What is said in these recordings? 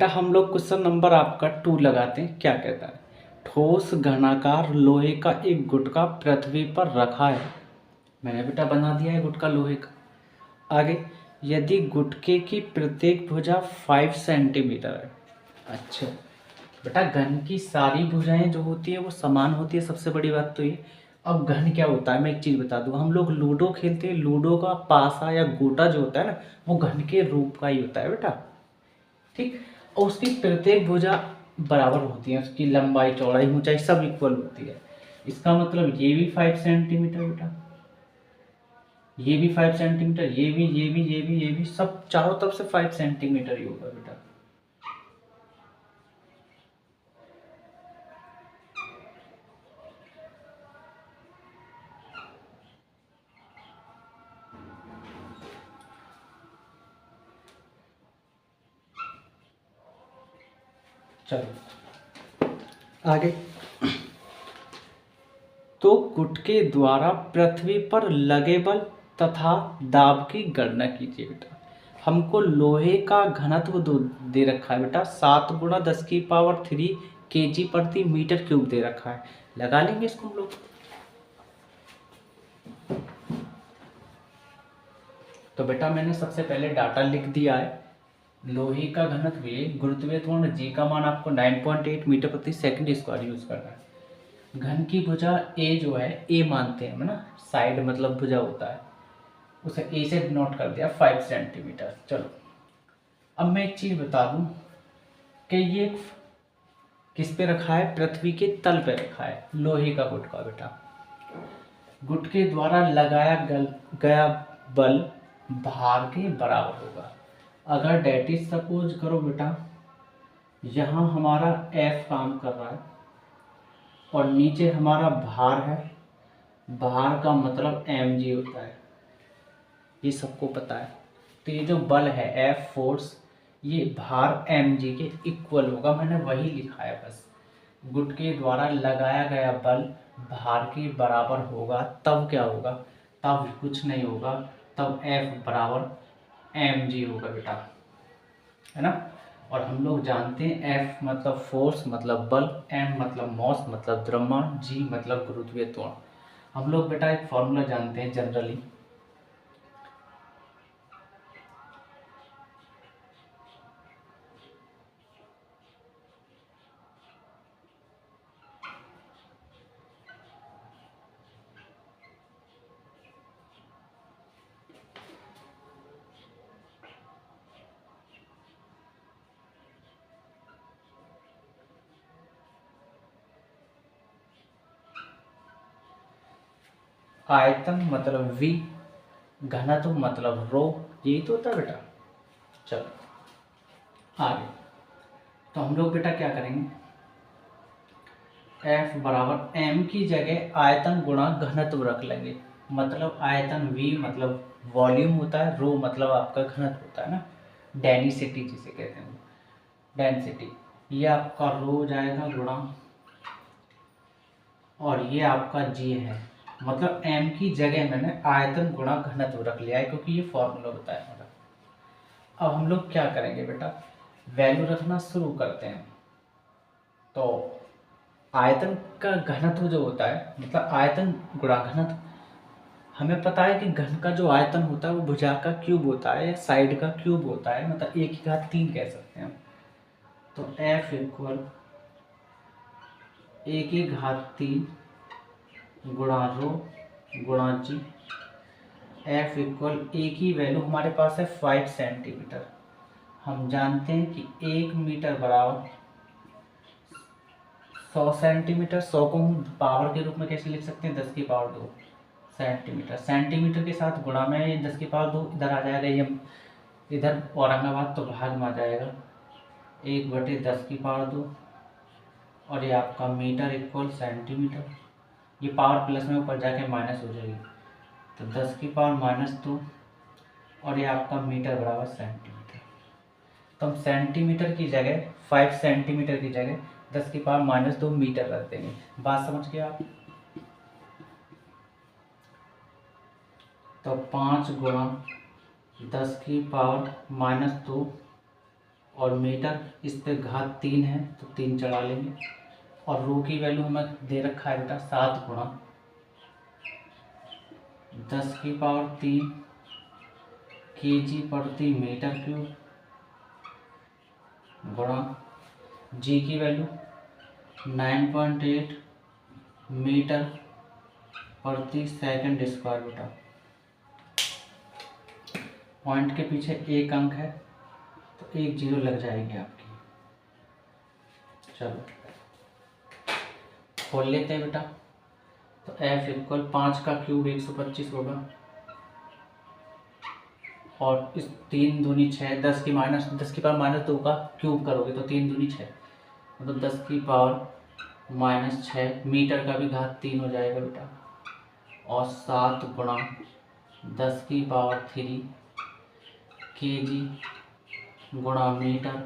बेटा हम लोग क्वेश्चन नंबर आपका 2 लगाते हैं। क्या कहता है? ठोस घनाकार लोहे का एक गुटका पृथ्वी पर रखा है। मैंने बेटा बना दिया है गुटका लोहे का। आगे, यदि गुटके की प्रत्येक भुजा 5 सेंटीमीटर है। अच्छा बेटा, घन की सारी भुजाएं जो होती है वो समान होती है, सबसे बड़ी बात तो ये। अब घन क्या होता है मैं एक चीज़ बता दूं, हम लोग लूडो खेलते हैं, लूडो का पासा या गोटा जो होता है ना, वो घन के रूप का ही होता है बेटा। ठीक। और उसकी प्रत्येक भुजा बराबर होती है, उसकी लंबाई चौड़ाई ऊंचाई सब इक्वल होती है। इसका मतलब ये भी 5 सेंटीमीटर बेटा, ये भी 5 सेंटीमीटर, ये भी सब चारों तरफ से 5 सेंटीमीटर ही होगा बेटा। चलो आगे। तो गुटके द्वारा पृथ्वी पर लगे बल तथा दाब की गणना कीजिए बेटा। हमको लोहे का घनत्व दे रखा है बेटा, 7 गुणा 10⁻³ kg प्रति मीटर क्यूब दे रखा है। लगा लेंगे इसको हम लोग। तो बेटा मैंने सबसे पहले डाटा लिख दिया है। लोहे का घनत्व ये, गुरुत्वीय त्वरण जी का मान आपको 9.8 मीटर प्रति सेकंड स्क्वायर यूज करना है। घन की भुजा ए जो है, ए मानते हैं ना, साइड मतलब भुजा होता है, उसे ए से डिनोट कर दिया 5 सेंटीमीटर। चलो अब मैं एक चीज बता दूं कि ये किस पे रखा है, पृथ्वी के तल पे रखा है लोहे का गुटका बेटा। गुटके द्वारा लगाया गया बल भार के बराबर होगा। अगर डेट इज सपोज करो बेटा, यहाँ हमारा F काम कर रहा है और नीचे हमारा भार है, भार का मतलब mg होता है, ये सबको पता है। तो ये जो बल है F फोर्स, ये भार mg के इक्वल होगा, मैंने वही लिखा है बस। गुटके द्वारा लगाया गया बल भार के बराबर होगा, तब क्या होगा, तब कुछ नहीं होगा, तब F बराबर mg होगा बेटा, है ना। और हम लोग जानते हैं F मतलब फोर्स मतलब बल, m मतलब मॉस मतलब द्रव्यमान, g मतलब गुरुत्वीय त्वरण। हम लोग बेटा एक फॉर्मूला जानते हैं जनरली, आयतन मतलब v, घनत्व मतलब रो, यही तो होता है बेटा। चलो आगे। तो हम लोग बेटा क्या करेंगे, F बराबर m की जगह आयतन गुणा घनत्व रख लेंगे। मतलब आयतन v मतलब वॉल्यूम होता है, रो मतलब आपका घनत्व होता है ना, डेंसिटी जिसे कहते हैं, डेंसिटी। ये आपका रो हो जाएगा गुणा, और ये आपका g है, मतलब m की जगह मैंने आयतन गुणा घनत्व रख लिया है, क्योंकि ये फॉर्मूला होता है मेरा। अब हम लोग क्या करेंगे बेटा, वैल्यू रखना शुरू करते हैं। तो आयतन का घनत्व जो होता है, मतलब आयतन गुणा घनत्व, हमें पता है कि घन का जो आयतन होता है वो भुजा का क्यूब होता है या साइड का क्यूब होता है, मतलब 1/3 कह सकते हैं। तो F इक्वल 1/3 गुणा रो गुणा जी। F इक्वल ए की वैल्यू हमारे पास है 5 सेंटीमीटर। हम जानते हैं कि 1 मीटर बराबर 100 सेंटीमीटर। 100 को हम पावर के रूप में कैसे लिख सकते हैं, 10⁻² सेंटीमीटर। सेंटीमीटर के साथ गुणा में 10⁻² इधर आ जाएगा, ये इधर औरंगाबाद तो भाग में आ जाएगा, 1/10⁻²। और ये आपका मीटर इक्वल सेंटीमीटर, ये पावर प्लस में ऊपर जाके माइनस हो जाएगी, तो 10⁻²। और ये आपका मीटर बराबर सेंटीमीटर। तो हम सेंटीमीटर की जगह 5 सेंटीमीटर की जगह 10⁻² मीटर रख देंगे। बात समझ गए आप। तो 5 गुणा 10⁻² और मीटर इस पे घात 3 है तो 3 चढ़ा लेंगे। और रो की वैल्यू हमें दे रखा है बेटा 7 गुणा 10⁻³ kg प्रति मीटर क्यूब गुणा जी की वैल्यू 9.8 मीटर प्रति सेकंड स्क्वायर बेटा। पॉइंट के पीछे एक अंक है तो 1 0 लग जाएगी आपकी। चलो खोल लेते हैं बेटा। तो F इक्वल 5 का क्यूब 125 होगा और इस 3 दूनी 6 10 की पावर -2 का क्यूब करोगे तो 3 दूनी 6 मतलब 10 की पावर -6 मीटर का भी घात 3 हो जाएगा बेटा। और 7 गुणा 10 की पावर 3 kg गुणा मीटर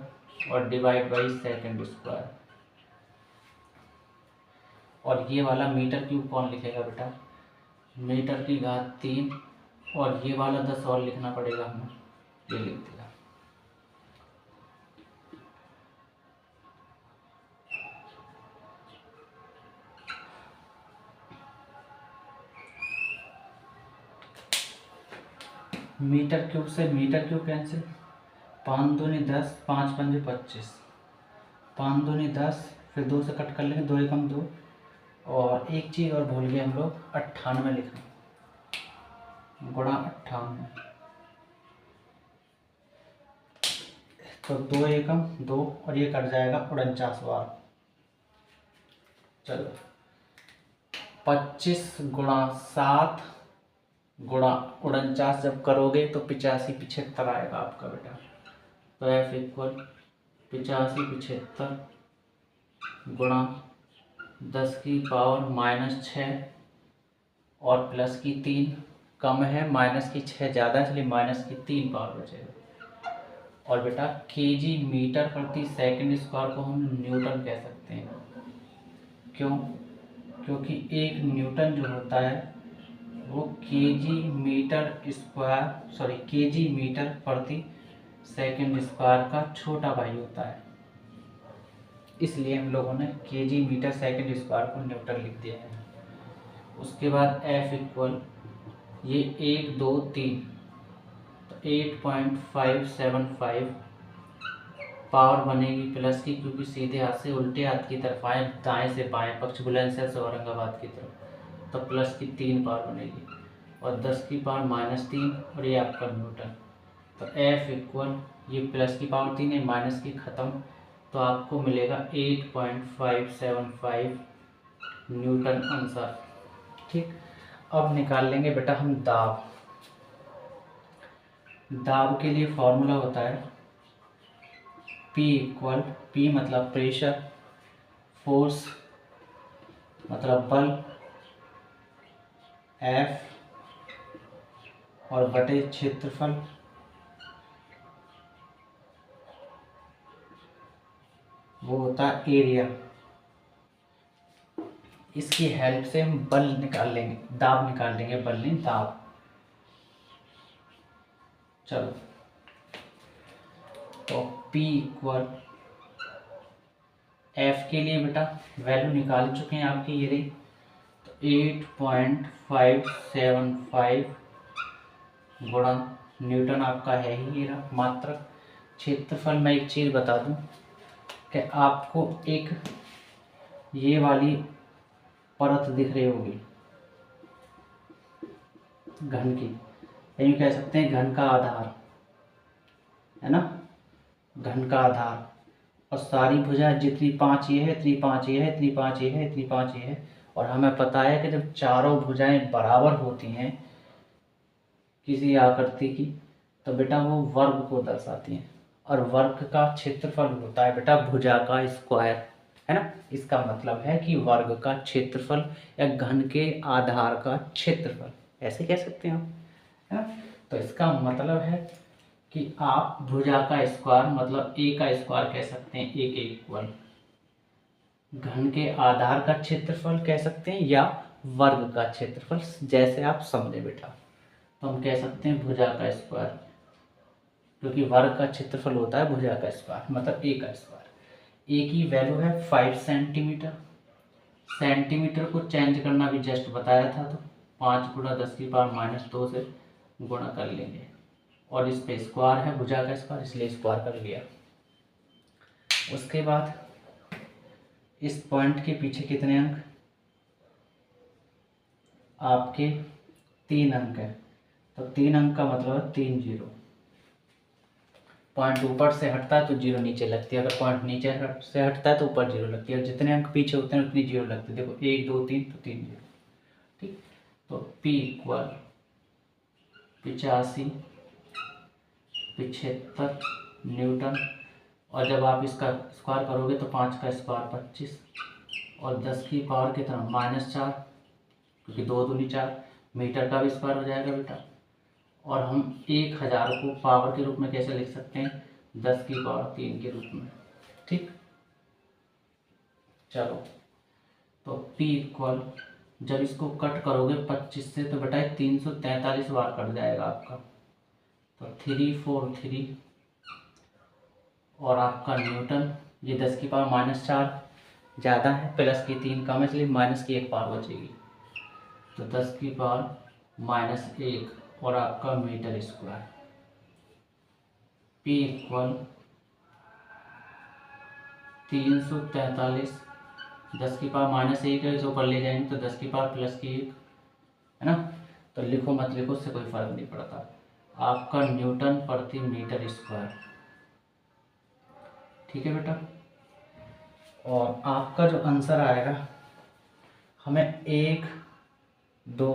और डिवाइड बाई सेकंड स्क्वायर। और ये वाला मीटर क्यूब कौन लिखेगा बेटा? मीटर की घात 3 और ये वाला 10 और लिखना पड़ेगा हमें, ये लिख दिया। मीटर क्यूब से मीटर क्यूब कैंसिल, 5 दूनी 10 5 पंजे 25, 5 दूनी 10 फिर 2 से कट कर लेंगे, 2 एकम 2। और एक चीज़ और भूल गए हम लोग, 98 लिखना गुणा 98। तो 2 एकम 2 और ये कट जाएगा 49 बार। चलो 25 गुणा 7 गुणा 49 जब करोगे तो 85 75 आएगा आपका बेटा। तो F इक्वल 85 75 गुणा 10 की पावर -6 और प्लस की 3 कम है, माइनस की 6 ज़्यादा है, इसलिए माइनस की 3 पावर बचेगा। और बेटा kg मीटर प्रति सेकंड स्क्वायर को हम न्यूटन कह सकते हैं। क्यों? क्योंकि एक न्यूटन जो होता है वो kg मीटर प्रति सेकंड स्क्वायर का छोटा भाई होता है, इसलिए हम लोगों ने kg मीटर सेकंड स्क्वायर को न्यूटन लिख दिया है। उसके बाद F इक्वल ये 1 2 3 तो 8.575 पावर बनेगी प्लस की, क्योंकि सीधे हाथ से उल्टे हाथ की तरफ आए, दाएं से बाएं पक्ष बुलंदशहर से औरंगाबाद की तरफ, तो प्लस की 3 पावर बनेगी और 10 की पावर -3 और ये आपका न्यूटन। तो F इक्वल ये प्लस की पावर 3 है, माइनस की ख़त्म, तो आपको मिलेगा 8.575 न्यूटन आंसर। ठीक, अब निकाल लेंगे बेटा हम दाब। दाब के लिए फॉर्मूला होता है P इक्वल, P मतलब प्रेशर, फोर्स मतलब बल, F और बटे क्षेत्रफल वो होता है एरिया। इसकी हेल्प से हम बल निकाल लेंगे, दाब निकाल लेंगे, बल नहीं दाब। चलो तो P इक्वल F के लिए बेटा वैल्यू निकाल चुके हैं आपकी, ये रही। तो 8.575 गुणा न्यूटन आपका है ही ये रहा मात्रक। क्षेत्रफल में एक चीज़ बता दूं कि आपको एक ये वाली परत दिख रही होगी घन की, यूँ कह सकते हैं घन का आधार है ना, घन का आधार। और सारी भुजा जितनी 5 ये है, इतनी 5 ये है, इतनी 5 ये है, इतनी 5 ये है। और हमें पता है कि जब चारों भुजाएं बराबर होती हैं किसी आकृति की तो बेटा वो वर्ग को दर्शाती हैं, और वर्ग का क्षेत्रफल होता है बेटा भुजा का स्क्वायर, है ना। इसका मतलब है कि वर्ग का क्षेत्रफल या घन के आधार का क्षेत्रफल, ऐसे कह सकते हैं आप, है ना। तो इसका मतलब है कि आप भुजा का स्क्वायर मतलब ए का स्क्वायर कह सकते हैं, ए के इक्वल घन के आधार का क्षेत्रफल कह सकते हैं या वर्ग का क्षेत्रफल, जैसे आप समझे बेटा। तो हम कह सकते हैं भुजा का स्क्वायर क्योंकि वर्ग का क्षेत्रफल होता है भुजा का स्क्वायर, मतलब ए का स्क्वायर। ए की वैल्यू है 5 सेंटीमीटर। सेंटीमीटर को चेंज करना भी जस्ट बताया था, तो 5 गुणा 10⁻⁻2 से गुणा कर लेंगे, और इस पे स्क्वायर है भुजा का स्क्वायर, इसलिए स्क्वायर कर लिया। उसके बाद इस पॉइंट के पीछे कितने अंक? आपके 3 अंक है, तो 3 अंक का मतलब है 3 जीरो। पॉइंट ऊपर से हटता है तो जीरो नीचे लगती है, अगर पॉइंट नीचे से हटता है तो ऊपर जीरो लगती है, और जितने अंक पीछे होते हैं उतनी जीरो लगती है। देखो 1 2 3 तो 3 जीरो। ठीक, तो P इक्वल 85 75 न्यूटन, और जब आप इसका स्क्वायर करोगे तो 5 का स्क्वायर 25, और 10 की पावर कितना -4, क्योंकि 2 दूनी 4, मीटर का भी स्क्वायर हो जाएगा बेटा। और हम 1000 को पावर के रूप में कैसे लिख सकते हैं? 10 की पावर 3 के रूप में। ठीक, चलो, तो P इक्वल, जब इसको कट करोगे 25 से तो बेटा 343 बार कट जाएगा आपका, तो 343, और आपका न्यूटन, ये 10 की पावर -4 ज़्यादा है, प्लस की 3 कम है, इसलिए माइनस की 1 पावर बचेगी, तो 10 की पावर -1, और आपका मीटर स्क्वायर। P इक्वल 343, 10 की पावर -1 है, इसे ऊपर ले जाएंगे तो 10 की पावर +1 है ना, तो लिखो मत लिखो, उससे कोई फर्क नहीं पड़ता। आपका न्यूटन प्रति मीटर स्क्वायर। ठीक है बेटा, और आपका जो आंसर आएगा, हमें 1 2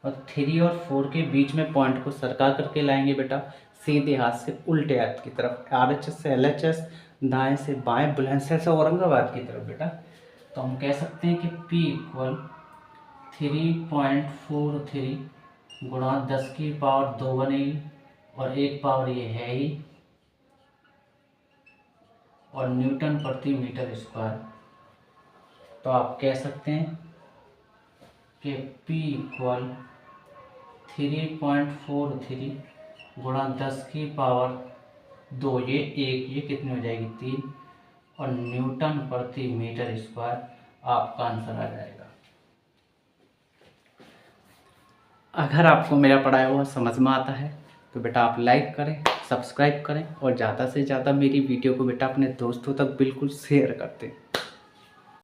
और 3 और 4 के बीच में पॉइंट को सरका करके लाएंगे बेटा, सीधे हाथ से उल्टे हाथ की तरफ, RHS से LHS, दाएं से बाएं, बुलंदशहर से औरंगाबाद की तरफ बेटा। तो हम कह सकते हैं कि P इक्वल 3.43 गुणा 10 की पावर 2 बनेगी, और 1 पावर ये है ही, और न्यूटन प्रति मीटर स्क्वायर। तो आप कह सकते हैं कि P इक्वल 3.43 गुणा 10 की पावर 2, ये 1, ये कितनी हो जाएगी 3, और न्यूटन प्रति मीटर स्क्वायर आपका आंसर आ जाएगा। अगर आपको मेरा पढ़ाया हुआ समझ में आता है तो बेटा आप लाइक करें, सब्सक्राइब करें, और ज़्यादा से ज़्यादा मेरी वीडियो को बेटा अपने दोस्तों तक बिल्कुल शेयर करते हैं।